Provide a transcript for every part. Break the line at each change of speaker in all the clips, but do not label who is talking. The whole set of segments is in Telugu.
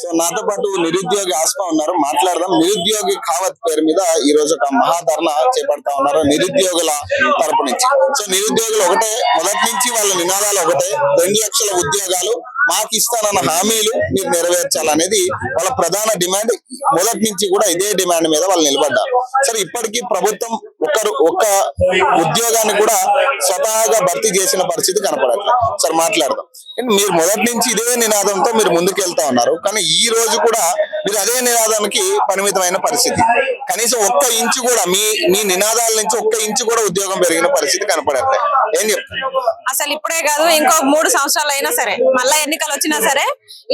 సో నాతో పాటు నిరుద్యోగి ఆస్మా ఉన్నారు, మాట్లాడదాం. నిరుద్యోగి ఖావత్ పేరు మీద ఈ రోజు ఒక మహాధర్నా చేపడతా ఉన్నారు నిరుద్యోగుల తరపు నుంచి. సో నిరుద్యోగులు ఒకటే, మొదటి నుంచి వాళ్ళ నినాదాలు ఒకటే, 2 లక్షల ఉద్యోగాలు మాకు ఇస్తానన్న హామీలు మీరు నెరవేర్చాలనేది వాళ్ళ ప్రధాన డిమాండ్. మొదటి నుంచి కూడా ఇదే డిమాండ్ మీద వాళ్ళు నిలబడ్డారు. సరే, ఇప్పటికీ ప్రభుత్వం ఒక్క ఉద్యోగాన్ని కూడా స్వతహాగా భర్తీ చేసిన పరిస్థితి కనపడట్లేదు. సరే, మాట్లాడదాం. మీరు మొదటి నుంచి ఇదే నినాదంతో మీరు ముందుకెళ్తా ఉన్నారు, కానీ ఈ రోజు కూడా మీరు అదే నినాదానికి పరిమితమైన పరిస్థితి. కనీసం ఒక్క ఇంచు కూడా మీ నినాదాల నుంచి ఒక్క ఇంచు కూడా ఉద్యోగం పెరిగిన పరిస్థితి కనపడట్లేదు. ఏం చెప్తారు?
అసలు ఇప్పుడే కాదు, ఇంకో 3 సంవత్సరాలు అయినా సరే, మళ్ళా ఎన్నికలు వచ్చినా సరే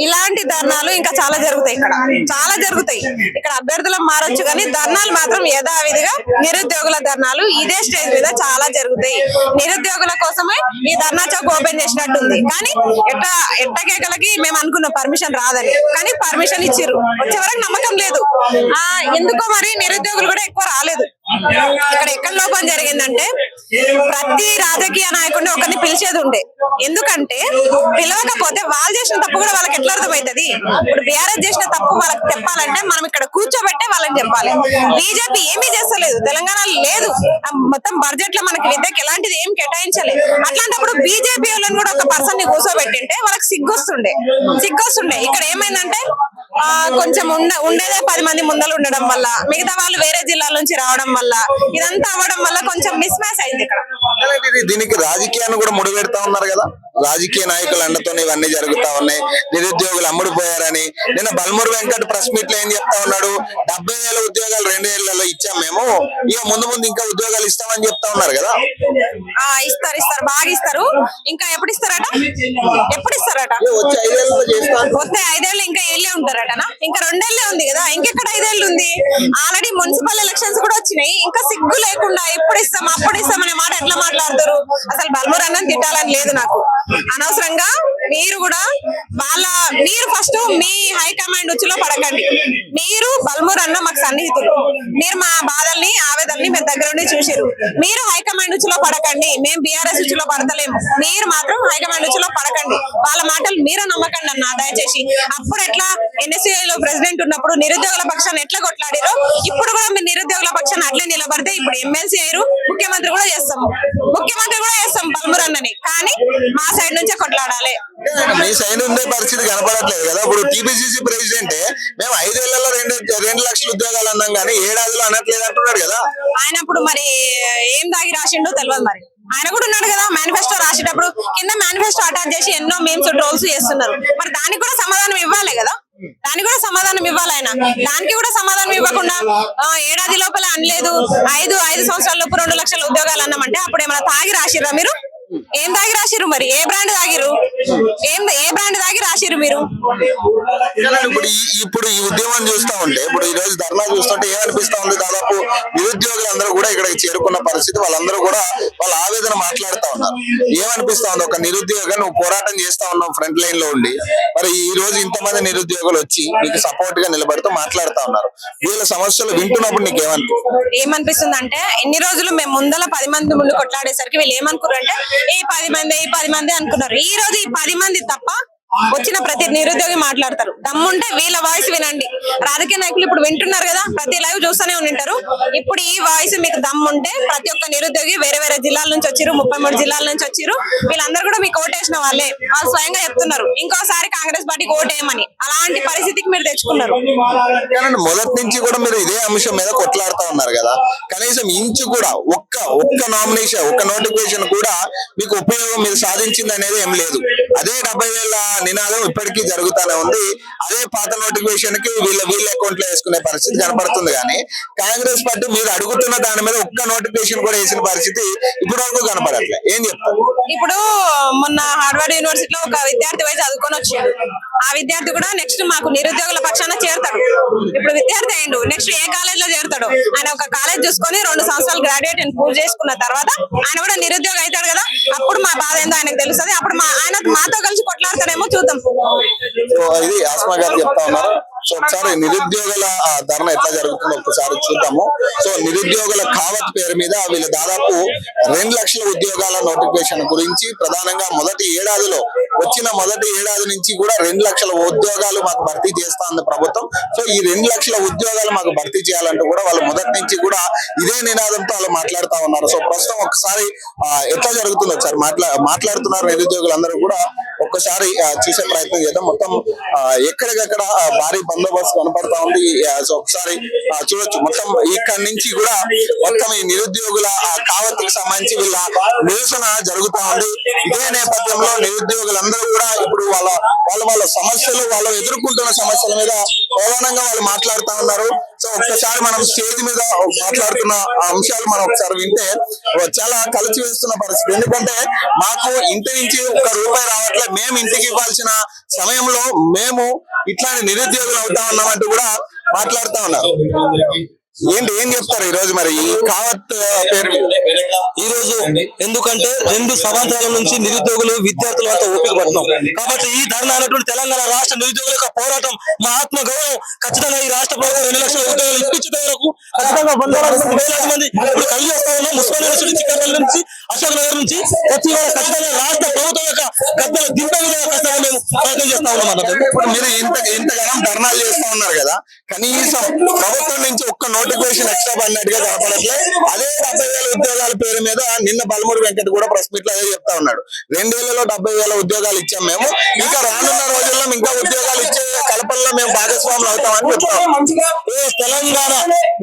ఇలాంటి ధర్నాలు ఇంకా చాలా జరుగుతాయి. ఇక్కడ చాలా జరుగుతాయి. ఇక్కడ అభ్యర్థులకు మారొచ్చు, కానీ ధర్నాలు మాత్రం యథావిధిగా నిరుద్యోగుల ధర్నాలు ఇదే స్టేజ్ మీద చాలా జరుగుతాయి. నిరుద్యోగుల కోసమే ఈ ధర్నా చౌక్ ఓపెన్ చేసినట్టుంది. కానీ ఎట్టకేకలకి మేము అనుకున్న పర్మిషన్ రాదని, కానీ పర్మిషన్ ఇచ్చిర్రు. వచ్చే వరకు నమ్మకం లేదు. ఎందుకో మరి నిరుద్యోగులు కూడా ఎక్కువ రాలేదు. ఇక్కడ ఎక్కడ లోపం జరిగిందంటే, ప్రతి రాజకీయ నాయకుడిని ఒకరిని పిలిచేది ఉండే. ఎందుకంటే పిలవకపోతే వాళ్ళు చేసిన తప్పు కూడా వాళ్ళకి ఎట్లా అర్థమవుతుంది? ఇప్పుడు బీఆర్ఎస్ చేసిన తప్పు వాళ్ళకి చెప్పాలంటే మనం ఇక్కడ కూర్చోబెట్టే వాళ్ళని చెప్పాలి. బీజేపీ ఏమీ చేస్తలేదు, తెలంగాణలో లేదు. మొత్తం బడ్జెట్ లో మనకి విద్యకి ఎలాంటిది ఏం కేటాయించలేదు. అట్లాంటప్పుడు బీజేపీ వాళ్ళని కూడా ఒక పర్సన్ ని కూర్చోబెట్టింటే వాళ్ళకి సిగ్గొస్తుండే. ఇక్కడ ఏమైందంటే కొంచెం ఉండేదే 10 మంది ముందలు ఉండడం వల్ల, మిగతా వాళ్ళు వేరే జిల్లాల నుంచి రావడం వల్ల, ఇదంతా అవ్వడం వల్ల కొంచెం మిస్ మ్యాచ్ అయింది ఇక్కడ.
దీనికి రాజకీయాన్ని కూడా ముడిపెడతా ఉన్నారు కదా, రాజకీయ నాయకుల అండతో ఇవన్నీ జరుగుతా ఉన్నాయి. నిరుద్యోగులు అమ్ముడుపోయారని నిన్న బల్మూరు వెంకట్ ప్రెస్ మీట్ లో ఏం చెప్తా ఉన్నాడు? 70,000 ఉద్యోగాలు 2 ఏళ్లలో ఇచ్చాం మేము, ఇక ముందు ఇంకా ఉద్యోగాలు ఇస్తామని చెప్తా ఉన్నారు కదా.
ఇస్తారు బాగా ఇస్తారు. ఇంకా ఎప్పుడు ఇస్తారట?
వచ్చే 5 ఏళ్ళలో చేస్తారు.
వస్తే 5 ఏళ్ళు ఇంకా ఏళ్ళే ఉంటారటనా? ఇంకా 2 ఏళ్ళే ఉంది కదా, ఇంకెక్కడ 5 ఏళ్ళు ఉంది? ఆల్రెడీ మున్సిపల్ ఎలక్షన్స్ కూడా వచ్చినాయి. ఇంకా సిగ్గు లేకుండా ఇప్పుడు ఇస్తాం అప్పుడు ఇస్తాం అనే మాట ఎట్లా మాట్లాడతారు? అసలు బల్మూరు అన్నం తిట్టాలని లేదు నాకు. అనవసరంగా మీరు కూడా మీరు ఫస్ట్ మీ హైకమాండ్ ఉచ్చులో పడకండి. మీరు బల్మూరు అన్న మాకు సన్నిహితులు, మీరు మా బాధల్ని ఆవేదనని మేము దగ్గర ఉండి చూసారు. మీరు హైకమాండ్ ఉచ్చులో పడకండి, మేము బీఆర్ఎస్ ఉచ్చులో పడతలేము. మీరు మాత్రం హైకమాండ్ ఉచ్చులో పడకండి. వాళ్ళ మాటలు మీరు నమ్మకండి అన్న, దయచేసి. అప్పుడు ఎట్లా ఎన్ఎస్సీఐలో ప్రెసిడెంట్ ఉన్నప్పుడు నిరుద్యోగుల పక్షాన్ని ఎట్లా కొట్లాడారో ఇప్పుడు కూడా మీరు నిరుద్యోగుల పక్షాన్ని అట్లే నిలబడితే ఇప్పుడు ఎమ్మెల్సీ అయ్యారు, ముఖ్యమంత్రి కూడా చేస్తాం బల్మూరు అన్నని. కానీ మా సైడ్ నుంచే కొట్లాడాలి.
మీ సైడ్ ఉండే పరిస్థితి కనపడట్లేదు కదా. ఇప్పుడు టీపీసీసీ ప్రెసిడెంట్ మేము 5 ఏళ్లలో 2 లక్షల ఉద్యోగాలు అన్నాం కానీ ఏడాదిలో అనట్లేదు అంటున్నాడు కదా.
ఆయన అప్పుడు మరి ఏం దాగి రాసిండో తెలియదు. మరి ఆయన కూడా ఉన్నాడు కదా, మేనిఫెస్టో రాసేటప్పుడు కింద మేనిఫెస్టో అటాచ్ చేసి ఎన్నో మీమ్స్ ట్రోల్స్ చేస్తున్నారు. మరి దానికి కూడా సమాధానం ఇవ్వాలి కదా, దానికి కూడా సమాధానం ఇవ్వాలి ఆయన. దానికి కూడా సమాధానం ఇవ్వకుండా ఏడాది లోపల అనలేదు, 5 సంవత్సరాల లోపు 2 లక్షల ఉద్యోగాలు అన్నామంటే అప్పుడు ఏమైనా తాగి రాసిర్రా మీరు? ఏం తాగి రాసిరు? మరి ఏ బ్రాండ్ తాగిరు? ఏ బ్రాండ్ తాగి రాసిరు మీరు?
ఇప్పుడు ఈ ఉద్యమం చూస్తా ఉంటే, ఇప్పుడు ఈ రోజు ధర్నా చూస్తుంటే ఏమనిపిస్తా ఉంది? దాదాపు నిరుద్యోగులందరూ కూడా ఇక్కడికి చేరుకున్న పరిస్థితి, వాళ్ళందరూ కూడా వాళ్ళ ఆవేదన మాట్లాడుతా ఉన్నారు. ఏమనిపిస్తా ఉంది? ఒక నిరుద్యోగం నువ్వు పోరాటం చేస్తా ఉన్నావు ఫ్రంట్ లైన్ లో ఉండి, మరి ఈ రోజు ఇంతమంది నిరుద్యోగులు వచ్చి నీకు సపోర్ట్ గా నిలబడుతూ మాట్లాడుతా ఉన్నారు. వీళ్ళ సమస్యలు వింటున్నప్పుడు నీకు
ఏమనిపిస్తుంది అంటే, ఎన్ని రోజులు మేము ముందల 10 మంది ముందు కొట్లాడేసరికి వీళ్ళు ఏమనుకున్నారు అంటే ఈ 10 మంది అనుకున్నారు. ఈ రోజు ఈ 10 మంది తప్ప వచ్చిన ప్రతి నిరుద్యోగి మాట్లాడతారు. దమ్ముంటే వీళ్ళ వాయిస్ వినండి. రాజకీయ నాయకులు ఇప్పుడు వింటున్నారు కదా, ప్రతి లైవ్ చూస్తూనే ఉంటారు. ఇప్పుడు ఈ వాయిస్ మీకు దమ్ముంటే ప్రతి ఒక్క నిరుద్యోగి వేరే జిల్లాల నుంచి వచ్చిరు, 33 జిల్లాల నుంచి వచ్చిరు, వీళ్ళందరూ కూడా మీకు ఓటేసిన వాళ్ళే. వాళ్ళు స్వయంగా చెప్తున్నారు ఇంకోసారి కాంగ్రెస్ పార్టీకి ఓటేయమని. అలాంటి పరిస్థితికి మీరు తెచ్చుకున్నారు.
మొదటి నుంచి కూడా మీరు ఇదే అంశం మీద కొట్లాడుతూ ఉన్నారు కదా, కనీసం ఇంచు కూడా ఒక్క నామినేషన్, ఒక్క నోటిఫికేషన్ కూడా మీకు ఉపయోగం మీరు సాధించింది అనేది ఏం లేదు. అదే 70,000 నినాదం ఇప్పటికీ జరుగుతూనే ఉంది. అదే పాత నోటిఫికేషన్ కి వీళ్ళ అకౌంట్ లో వేసుకునే పరిస్థితి కనపడుతుంది. కానీ కాంగ్రెస్ పార్టీ మీరు అడుగుతున్న దాని మీద ఒక్క నోటిఫికేషన్ కూడా వేసిన పరిస్థితి ఇప్పటి వరకు కనపడట్లే. ఏం చెప్తారు?
ఇప్పుడు మొన్న హార్వర్డ్ యూనివర్సిటీలో ఒక విద్యార్థి పోయి చదువుకొని వచ్చాడు. ఆ విద్యార్థి కూడా నెక్స్ట్ మాకు నిరుద్యోగుల పక్షాన చేరతాడు. ఇప్పుడు విద్యార్థి అయ్యిండు, నెక్స్ట్ ఏ కాలేజ్ లో చేరతాడు? ఆయన ఒక కాలేజ్ చూసుకొని 2 సంవత్సరాలు గ్రాడ్యుయేట్ పూర్తి చేసుకున్న తర్వాత ఆయన కూడా నిరుద్యోగం అవుతాడు కదా. అప్పుడు మా బాధ ఏందో ఆయనకు తెలుస్తుంది. అప్పుడు ఆయన మాతో కలిసి కొట్లాడతాడేమో చూద్దాం.
ఇది ఆస్మా గారు చెప్తా ఉన్నారు. సో ఒకసారి నిరుద్యోగుల ధర్నా ఎట్లా జరుగుతుందో ఒకసారి చూద్దాము. సో నిరుద్యోగుల ఖావత్ పేరు మీద వీళ్ళు దాదాపు 2 లక్షల ఉద్యోగాల నోటిఫికేషన్ గురించి ప్రధానంగా మొదటి ఏడాదిలో వచ్చిన మొదటి ఏడాది నుంచి కూడా 2 లక్షల ఉద్యోగాలు మాకు భర్తీ చేస్తా ఉంది ప్రభుత్వం. సో ఈ 2 లక్షల ఉద్యోగాలు మాకు భర్తీ చేయాలంటూ కూడా వాళ్ళు మొదటి నుంచి కూడా ఇదే నినాదంతో వాళ్ళు మాట్లాడుతా ఉన్నారు. సో ప్రస్తుతం ఒక్కసారి ఎట్లా జరుగుతుందో సార్ మాట్లాడుతున్నారు నిరుద్యోగులందరూ కూడా ఒక్కసారి చూసే ప్రయత్నం చేద్దాం. మొత్తం ఎక్కడికక్కడ భారీ బందోబస్తు కనపడతా ఉంది. సో ఒకసారి చూడొచ్చు మొత్తం ఇక్కడ నుంచి కూడా మొత్తం ఈ నిరుద్యోగుల కావత్తుకు సంబంధించి వీళ్ళ నిరసన జరుగుతా ఉంది. ఇదే నేపథ్యంలో నిరుద్యోగులందరూ కూడా ఇప్పుడు వాళ్ళ సమస్యలు వాళ్ళు ఎదుర్కొంటున్న సమస్యల మీద ప్రధానంగా వాళ్ళు మాట్లాడుతా ఉన్నారు. సో ఒక్కసారి మనం స్టేజ్ మీద మాట్లాడుతున్న అంశాలు మనం ఒకసారి వింటే చాలా కలిసి వేస్తున్న పరిస్థితి. ఎందుకంటే మాకు ఇంటి నుంచి ₹1 రావట్లే, మేము ఇంటికి ఇవ్వాల్సిన సమయంలో మేము ఇట్లాంటి నిరుద్యోగులు అవుతా ఉన్నామంటూ కూడా మాట్లాడుతా ఉన్నారు. ఏం చెప్తారు ఈ రోజు మరి ఈ కావత్ పేరు
ఈ రోజు? ఎందుకంటే 2 సంవత్సరాల నుంచి నిరుద్యోగులు విద్యార్థులు అంతా ఓపిక పడుతున్నాం కాబట్టి ఈ ధర్నా అనేటువంటి తెలంగాణ రాష్ట్ర నిరుద్యోగుల యొక్క పోరాటం మా ఆత్మ గౌరవం. ఖచ్చితంగా ఈ రాష్ట్ర ప్రభుత్వం 2 లక్షల ఉద్యోగాలు ఇప్పించే వరకు ఖచ్చితంగా వేలాది మంది ఇప్పుడు కలిగి వస్తా ఉన్నాం. ముస్లిం యూనివర్సిటీ చిక్కడపల్లి నుంచి అశోక్ నగర్ నుంచి ప్రతి వారు ఖచ్చితంగా రాష్ట్ర ప్రభుత్వం యొక్క గద్దెలు దింపే విధంగా ఖచ్చితంగా మేము ప్రయత్నం చేస్తా ఉన్నాం అన్నమాట.
ఇప్పుడు మీరు ఇంతగానం ధర్నాలు చేస్తా ఉన్నారు కదా, కనీసం ప్రభుత్వం నుంచి ఒక్క నోటిఫికేషన్ ఎక్స్ట్రా పడినట్టుగా కనపడట్లే. అదే 70,000 ఉద్యోగాల పేరు మీద నిన్న బల్మూరి వెంకట్ కూడా ప్రెస్ మీట్ లో అదే చెప్తా ఉన్నాడు. 2 ఏళ్లలో 70,000 ఉద్యోగాలు ఇచ్చాం మేము, ఇంకా రానున్న రోజుల్లో ఇంకా ఉద్యోగాలు ఇచ్చే కల్పనలో మేము భాగస్వాములు అవుతామని చెప్తాం.
తెలంగాణ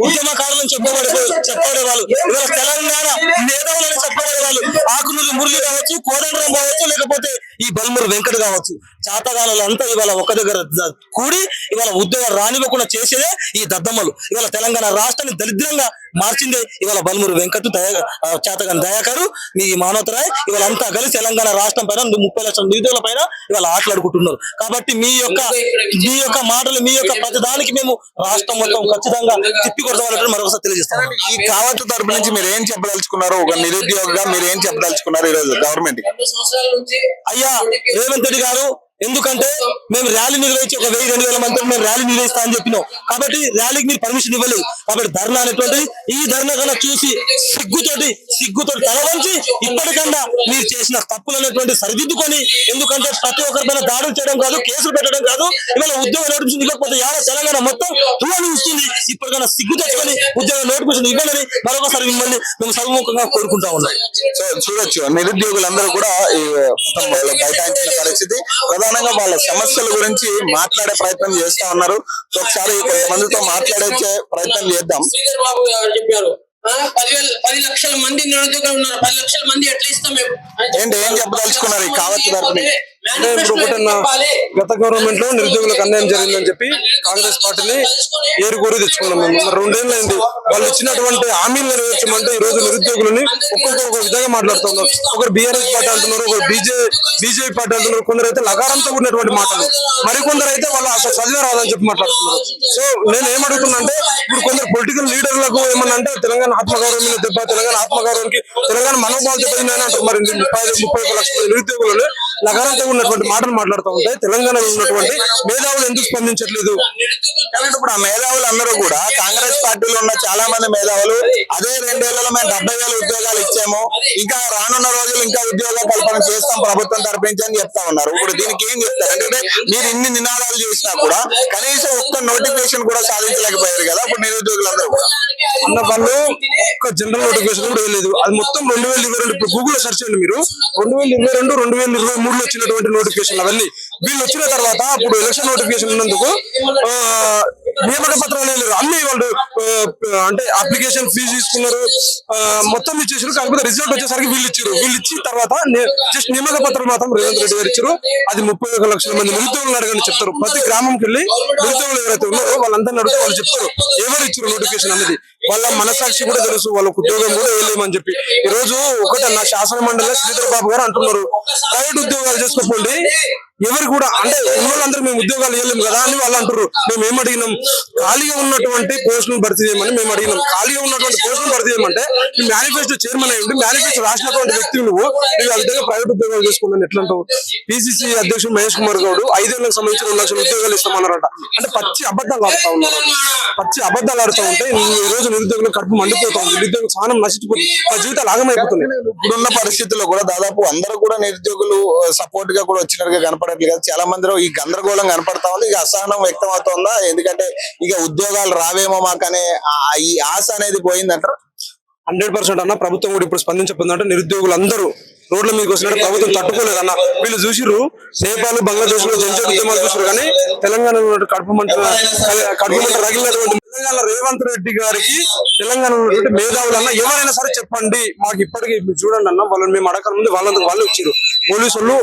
ఉద్యమకారులను చెప్పబడే వాళ్ళు, ఇవాళ తెలంగాణ మేధావులని చెప్పబడే వాళ్ళు ఆకునూరి మురళి కావచ్చు, కోదండరాం కావచ్చు, లేకపోతే ఈ బల్మూరి వెంకట్ కావచ్చు, చాతగాళ్ళు అంతా ఇవాళ ఒక దగ్గర కూడి ఇవాళ ఉద్యోగాలు రానివ్వకుండా చేసేదే ఈ దద్దమ్మలు. ఇవాళ తెలంగాణ రాష్ట్రాన్ని దరిద్రంగా మార్చిందే ఇవాళ బల్మూరి వెంకట్, చాతగాని దయాకరు, మీ మానవతరాయ్ ఇవాళ అంతా కలిసి తెలంగాణ రాష్ట్రం పైన 30 లక్షల నిరుద్యోగుల పైన ఇవాళ ఆటలాడుకుంటున్నారు. కాబట్టి మీ యొక్క మాటలు, మీ యొక్క ప్రతిదానికి మేము రాష్ట్రం మొత్తం ఖచ్చితంగా తిప్పి కొడతామని మరొకసారి తెలియజేస్తాం.
ఈ కావత్ తరపు నుంచి మీరు ఏం చెప్పదలుచుకున్నారు? ఒక నిరుద్యోగిగా మీరు ఏం చెప్పదలుచుకున్నారు ఈ రోజు గవర్నమెంట్?
అయ్యా రేవంత్ రెడ్డి గారు, ఎందుకంటే మేము ర్యాలీ నిర్వహించి 1000-2000 మంది మేము ర్యాలీ నిర్వహిస్తా అని చెప్పినాం. కాబట్టి ర్యాలీకి మీరు పర్మిషన్ ఇవ్వలేదు. కాబట్టి ధర్నా అనేటువంటిది ఈ ధర్నా కన్నా చూసి సిగ్గుతోటి తల వంచి ఇప్పటికన్నా మీరు చేసిన తప్పులు అనేటువంటి సరిదిద్దుకొని, ఎందుకంటే ప్రతి ఒక్కరిపైన దాడులు చేయడం కాదు, కేసులు పెట్టడం కాదు, ఇవాళ ఉద్యోగ నోటిఫికేషన్ ఇవ్వకపోతే తెలంగాణ మొత్తం తువాలు ఇస్తుంది. ఇప్పటికైనా సిగ్గు తెచ్చుకొని ఉద్యోగ నోటిఫికేషన్ ఇవ్వాలని మరొకసారి మిమ్మల్ని మేము సర్వముఖంగా కోరుకుంటా ఉన్నాం.
సో చూడొచ్చు నిరుద్యోగులందరూ కూడా బైఠాయించిన పరిస్థితి. ప్రధానంగా వాళ్ళ సమస్యల గురించి మాట్లాడే ప్రయత్నం చేస్తా ఉన్నారు. సో ఒకసారి కొంతమందితో మాట్లాడే ప్రయత్నం చేద్దాం.
బాబు గారు చెప్పారు 10 లక్షల మంది నిరుద్యోగులు ఉన్నారు. 10 లక్షల మంది ఎట్లా ఇస్తాం మేము?
ఏం చెప్పదలుచుకున్నారు ఈ కావత్ తరపున?
గత గవర్నమెంట్ లో నిరుద్యోగులకు అన్యాయం జరిగిందని చెప్పి కాంగ్రెస్ పార్టీని ఏరుకోరి తెచ్చుకున్నాం. మేము 2 ఏళ్ళు అయింది. వాళ్ళు ఇచ్చినటువంటి హామీలు నెరవేర్చమంటే ఈ రోజు నిరుద్యోగులని ఒక్కొక్క విధంగా మాట్లాడుతున్నారు. ఒకరు బీఆర్ఎస్ పార్టీ అంటున్నారు, ఒకరు బీజేపీ పార్టీ అంటున్నారు, కొందరు అయితే లగారంతో ఉన్నటువంటి మాటలు, మరికొందరు అయితే వాళ్ళు అసలు చదివే రాదని చెప్పి మాట్లాడుతున్నారు. సో నేను ఏమడుగుతున్నా అంటే, ఇప్పుడు కొందరు పొలిటికల్ లీడర్లకు ఏమన్నా అంటే తెలంగాణ ఆత్మగౌరవం మీద దెబ్బ, తెలంగాణ ఆత్మగౌరవానికి తెలంగాణ మనోభావాలు దెబ్బతిన్నాయని అంటారు. మరి 31 లక్షల నిరుద్యోగులు నగరంతో ఉన్నటువంటి మాటలు మాట్లాడుతూ ఉంటే తెలంగాణలో ఉన్నటువంటి మేధావులు ఎందుకు స్పందించట్లేదు?
ఇప్పుడు ఆ మేధావులు అందరూ కూడా కాంగ్రెస్ పార్టీలో ఉన్న చాలా మంది మేధావులు అదే 2 ఏళ్లలో మేము 70,000 ఉద్యోగాలు ఇచ్చాము, ఇంకా రానున్న రోజులు ఇంకా ఉద్యోగ కల్పన చేస్తాం ప్రభుత్వం తరపు నుంచి అని చెప్తా ఉన్నారు. ఇప్పుడు దీనికి ఏం చెప్తారు? అంటే మీరు ఇన్ని నినాదాలు చేసినా కూడా కనీసం ఒక్క నోటిఫికేషన్ కూడా సాధించలేకపోయారు కదా ఇప్పుడు నిరుద్యోగులందరూ కూడా.
అన్న వాళ్ళు ఒక్క జనరల్ నోటిఫికేషన్ కూడా వేయలేదు. అది మొత్తం 2022. ఇప్పుడు గూగుల్ లో సెర్చ్ చేయండి మీరు, 2022, 2023 వచ్చినటువంటి నోటిఫికేషన్ అవన్నీ. వీళ్ళు వచ్చిన తర్వాత అప్పుడు ఎలక్షన్ నోటిఫికేషన్ ఉన్నందుకు నియామక పత్రాలు వేయలేరు. అన్ని వాళ్ళు అంటే అప్లికేషన్ ఫీజు తీసుకున్నారు, మొత్తం ఇచ్చేసారు. కాకపోతే రిజల్ట్ వచ్చేసరికి వీళ్ళు ఇచ్చిన తర్వాత జస్ట్ నియామక పత్రాలు మాత్రం రేవంత్ రెడ్డి గారు ఇచ్చారు. అది 31 లక్షల మంది నిరుద్యోగులు అడగని చెప్తారు. ప్రతి గ్రామంకి వెళ్ళి నిరుద్యోగులు ఎవరైతే ఉన్నారో వాళ్ళందరినీ అడిగితే వాళ్ళు చెప్తారు ఎవరు ఇచ్చారు నోటిఫికేషన్ అనేది. వాళ్ళ మనసాక్షి కూడా తెలుసు, వాళ్ళకు ఉద్యోగం కూడా వేయలేమని చెప్పి. ఈ రోజు ఒకటన్నా శాసన మండలిలో శ్రీధర్ బాబు గారు అంటున్నారు, ప్రైవేట్ ఉద్యోగాలు చేసుకోండి, ఎవరు కూడా అంటే ఉన్న వాళ్ళందరూ మేము ఉద్యోగాలు ఇవ్వలేము కదా అని వాళ్ళు అంటారు. మేము ఏం అడిగినాం, ఖాళీగా ఉన్నటువంటి పోస్టులను భర్తీ చేయమని మేము అడిగినాం. ఖాళీగా ఉన్నటువంటి పోస్టులను భర్తీ చేయమంటే మేనిఫెస్టో చైర్మన్ అయ్యి మేనిఫెస్టో రాసినటువంటి వ్యక్తి నువ్వు ఆ విధంగా ప్రైవేట్ ఉద్యోగాలు చేసుకున్నాను ఎట్లా అంటావు? పిసిసి అధ్యక్షుడు మహేష్ కుమార్ గౌడ్ 5 ఏళ్లకు సంబంధించిన 2 లక్షల ఉద్యోగాలు ఇస్తామన్నారట. అంటే పచ్చి అబద్ధాలు ఆడుతా ఉన్నారు. పచ్చి అబద్ధాలు ఆడుతూ ఉంటే ఈ రోజు నిరుద్యోగులు కడుపు మండిపోతుంది, నిరుద్యోగులు చాలా నశించిపోతుంది, మా జీవితాలు ఆగమైపోతున్నాయి.
ఇప్పుడున్న పరిస్థితుల్లో కూడా దాదాపు అందరూ కూడా నిరుద్యోగులు సపోర్ట్ గా కూడా వచ్చినట్టుగా కనపడట్లేదు కదా. చాలా మందిలో ఈ గందరగోళం కనపడతా ఉంది. ఇక అసహనం వ్యక్తం అవుతుందా? ఎందుకంటే ఇక ఉద్యోగాలు రావేమో మాకనే ఈ ఆశ అనేది పోయిందంటారు.
100% అన్న. ప్రభుత్వం కూడా ఇప్పుడు స్పందించకపోతుందంటే నిరుద్యోగులు అందరూ రోడ్ల మీదకి వచ్చినట్టు ప్రభుత్వం తట్టుకోలేదన్న. వీళ్ళు చూసిర్రు నేపాల్ బంగ్లాదేశ్ లో జనజన ఉద్యమాలు చూసారు, కానీ తెలంగాణలో కడుపు మంట రగిలినటువంటి తెలంగాణ రేవంత్ రెడ్డి గారికి తెలంగాణ ఉన్నటువంటి మేధావులన్న ఎవరైనా సరే చెప్పండి మాకు ఇప్పటికీ చూడండి అన్న, వాళ్ళని మేము అడగక ముందు వాళ్ళందుకు వాళ్ళు వచ్చారు. పోలీసులు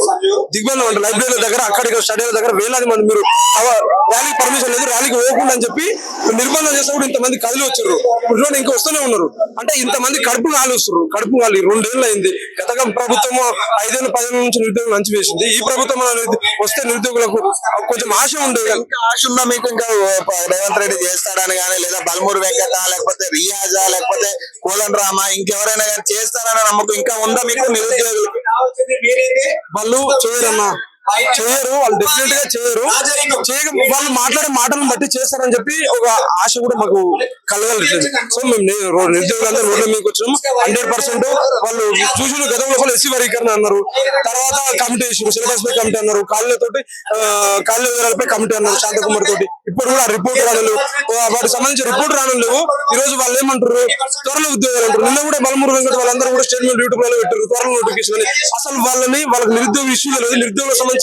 దిగ్బంధం అంటే లైబ్రరీల దగ్గర అక్కడికి స్టడీల దగ్గర వేలాది మంది మీరు ర్యాలీకి పర్మిషన్ లేదు, ర్యాలీకి పోకుండా అని చెప్పి నిర్బంధం చేస్తే కూడా ఇంతమంది కదిలి వచ్చారు. ఇప్పుడు ఇంకా వస్తూనే ఉన్నారు. అంటే ఇంతమంది కడుపు కాలుస్తారు. కడుపు కాలి 2 ఏళ్ళు అయింది. గత ప్రభుత్వం 5 ఏళ్ళు 10 ఏళ్ళ నుంచి నిరుద్యోగులు అంచివేసింది. ఈ ప్రభుత్వం వస్తే నిరుద్యోగులకు కొంచెం ఆశ ఉండేది.
ఇంకా ఆశ ఉందా మీకు? ఇంకా రేవంత్ రెడ్డి చేస్తాడని కానీ, లేదా బల్మూరు వెంకట, లేకపోతే రియాజా, లేకపోతే కోదండ రామ, ఇంకెవరైనా కానీ చేస్తారని నమ్మకం ఇంకా ఉందా మీకు? నిరుద్యోగులు
వాళ్ళు చేయరన్నా, చేయరు. వాళ్ళు డెఫినెట్ గా చేయరు. వాళ్ళు మాట్లాడే మాటలను బట్టి చేస్తారని చెప్పి ఒక ఆశ కూడా మాకు కలగలేదు. సో మేము నిరుద్యోగులందరూ రోడ్ల మీకు వచ్చినాం. 100% వాళ్ళు చూసిన గతంలో కూడా ఎస్సీ వర్గీకరణ అన్నారు, తర్వాత కమిటీ వేసారు, సిలబస్ పై కమిటీ అన్నారు, కాళ్ళపై కమిటీ అన్నారు శాంతకుమార్ తోటి. ఇప్పుడు కూడా రిపోర్ట్ రాలేదు, వాటికి సంబంధించిన రిపోర్ట్ రావడం లేవు. ఈ రోజు వాళ్ళు ఏమంటారు, త్వరలో ఉద్యోగాలు అంటారు. నిన్న కూడా బలమూరు వెంకట వాళ్ళందరూ కూడా స్టేట్మెంట్ యూట్యూబ్ లో పెట్టారు, త్వరలో నోటిఫికేషన్ అని. అసలు వాళ్ళకి నిరుద్యోగ ఇష్యూ లేదు, నిరుద్యోగులకు సంబంధించి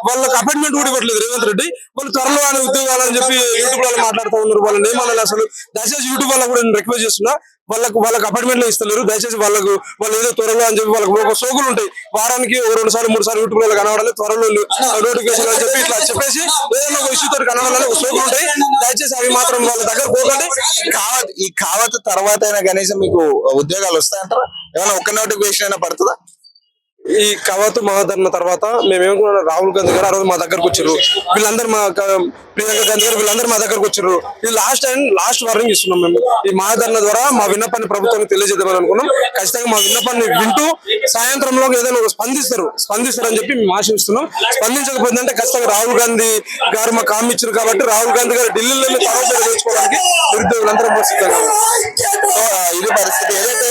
వాళ్ళకి అపాయింట్మెంట్ కూడా ఇవ్వట్లేదు రేవంత్ రెడ్డి. వాళ్ళు త్వరలో అనే ఉద్యోగాలని చెప్పి యూట్యూబ్ లో మాట్లాడుతూ ఉన్నారు. వాళ్ళని ఏమన్నా అసలు దయచేసి యూట్యూబ్ వల్ల కూడా నేను రిక్వెస్ట్ చేస్తున్నా, వాళ్ళకి అపాయింట్మెంట్ ఇస్తలేరు. దయచేసి వాళ్ళు ఏదో త్వరలో అని చెప్పి వాళ్ళకి ఒక సోకులు ఉంటాయి, వారానికి 2 సార్లు 3 సార్లు యూట్యూబ్ లో కనబడాలి, త్వరలో నోటిఫికేషన్ అని చెప్పి ఇట్లా చెప్పేసి ఏదైనా ఒక ఇష్యూ తోటి కనబడాలని ఒక సోకులు ఉంటాయి. దయచేసి అవి మాత్రం వాళ్ళ దగ్గర పోకండి.
ఈ కావత్ తర్వాత అయినా కనీసం మీకు ఉద్యోగాలు వస్తాయంటారా? ఏమైనా ఒక్క నోటిఫికేషన్ అయినా పడుతుందా?
ఈ కవాతు మహాధరణ తర్వాత మేమేమనుకున్నాం, రాహుల్ గాంధీ గారు ఆ రోజు మా దగ్గరకు వచ్చారు, వీళ్ళందరూ మా ప్రియాంక గాంధీ గారు వీళ్ళందరూ మా దగ్గరకు వచ్చారు. ఇది లాస్ట్ వార్నింగ్ ఇస్తున్నాం. మేము ఈ మహాధరణ ద్వారా మా విన్నపాన్ని ప్రభుత్వానికి తెలియజేద్దామని అనుకున్నాం. ఖచ్చితంగా మా విన్నపాన్ని వింటూ సాయంత్రంలో ఏదైనా స్పందిస్తారని చెప్పి మేము ఆశిస్తున్నాం. స్పందించకపోయిందంటే ఖచ్చితంగా రాహుల్ గాంధీ గారు మాకు హామీ ఇచ్చారు కాబట్టి రాహుల్ గాంధీ గారు ఢిల్లీలో తరఫు తెచ్చుకోవడానికి నిరుద్యోగులందరం పరిస్థితి.
ఇది పరిస్థితి. ఏదైతే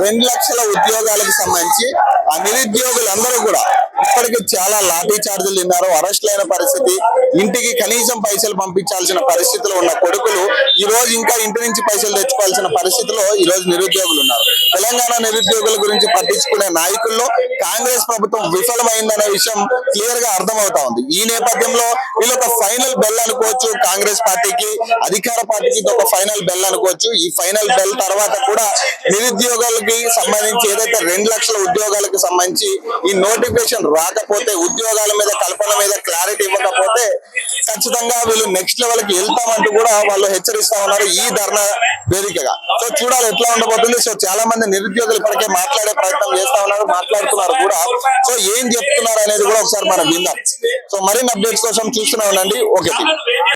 2 లక్షల ఉద్యోగాలకు సంబంధించి ఆ నిరుద్యోగులందరూ కూడా ఇప్పటికీ చాలా లాఠీ చార్జీలు తిన్నారు, అరెస్టులు అయిన పరిస్థితి, ఇంటికి కనీసం పైసలు పంపించాల్సిన పరిస్థితిలో ఉన్న కొడుకులు ఈ రోజు ఇంకా ఇంటి నుంచి పైసలు తెచ్చుకోవాల్సిన పరిస్థితిలో ఈ రోజు నిరుద్యోగులు ఉన్నారు. తెలంగాణ నిరుద్యోగుల గురించి పట్టించుకునే నాయకుల్లో కాంగ్రెస్ ప్రభుత్వం విఫలమైందనే విషయం క్లియర్ గా అర్థమవుతా ఉంది. ఈ నేపథ్యంలో వీళ్ళు ఒక ఫైనల్ బెల్ అనుకోవచ్చు. కాంగ్రెస్ పార్టీకి, అధికార పార్టీకి ఇది ఒక ఫైనల్ బెల్ అనుకోవచ్చు. ఈ ఫైనల్ బెల్ తర్వాత కూడా నిరుద్యోగులకి సంబంధించి ఏదైతే 2 లక్షల ఉద్యోగాలకు సంబంధించి ఈ నోటిఫికేషన్ రాకపోతే, ఉద్యోగాల మీద కల్పన మీద క్లారిటీ ఇవ్వకపోతే ఖచ్చితంగా వీళ్ళు నెక్స్ట్ లెవెల్ కి వెళ్తామంటూ కూడా వాళ్ళు హెచ్చరిస్తా ఉన్నారు ఈ ధర్నా వేదికగా. సో చూడాలి ఎట్లా ఉండబోతుంది. సో చాలా మంది నిరుద్యోగులు ఇప్పటికే మాట్లాడే ప్రయత్నం చేస్తా ఉన్నారు, మాట్లాడుతున్నారు కూడా. సో ఏం చెప్తున్నారు అనేది కూడా ఒకసారి మనం విందాం. సో మరిన్ని అప్డేట్స్ కోసం చూస్తూనే ఉండండి. ఓకే.